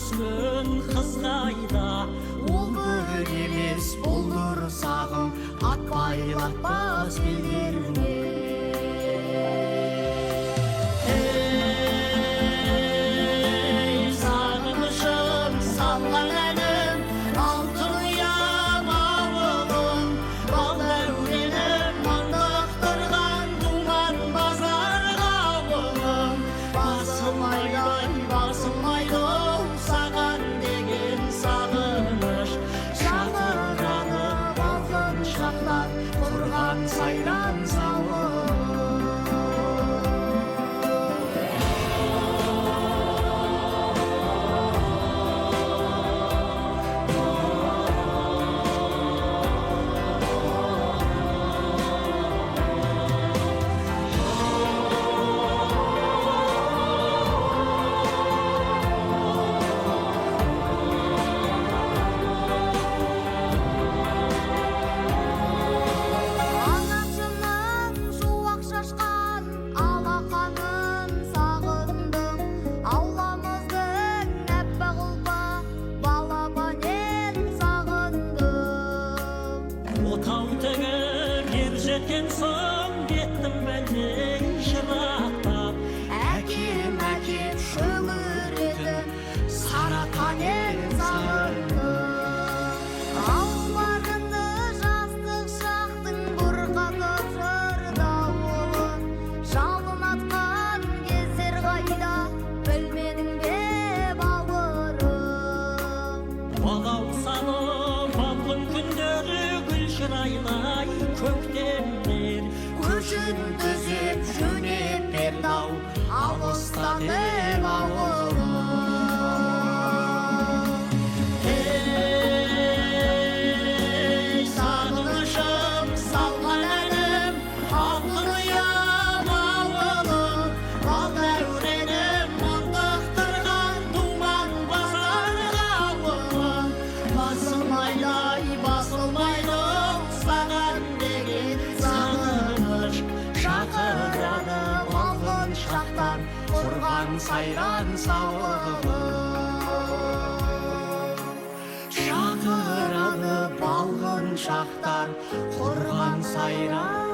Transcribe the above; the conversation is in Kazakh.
өсмөн кыз кайда? Ол бөрі емес болдыр сағым, атпайлатпас белдеріңе. Ey sağınışım sallan elim, altın uyam avulum, bal devrenim mandaktırgan duman bazar kavulum. Basılmayday basılmayday sağan degen sağınış, Şakıranıp algın şaklar, құрған сайран сауын. Анашымның шуақ шашқан алақанын сағындым. Ауламыздың әппақ ұлпа балапанын сағындым. Отау тегер ер жеткен соң кеттім бәлдей жырақтап. Әкем шөңіретіп сараканын сағындым. Ауларынды жастық шақтың бұрқатып жырдауылын, жалын атқан кездер қайда білмедің бе бауырым. Балау салып алғын күндері гүл шырайлай көктемдер. Көшін түзеп жөнеп берді ау, алыстатып ауылын. Ey sağınışım sallan elim, altın uyam avulum, bal devrenim mandaktırgan duman bazar kavulum. Basılmayday basılmayday sağan degen sağınış, Шақыранып алғын шақтар, құрған сайран сауығын. Шақыранып алғын шақтар, құрған сайран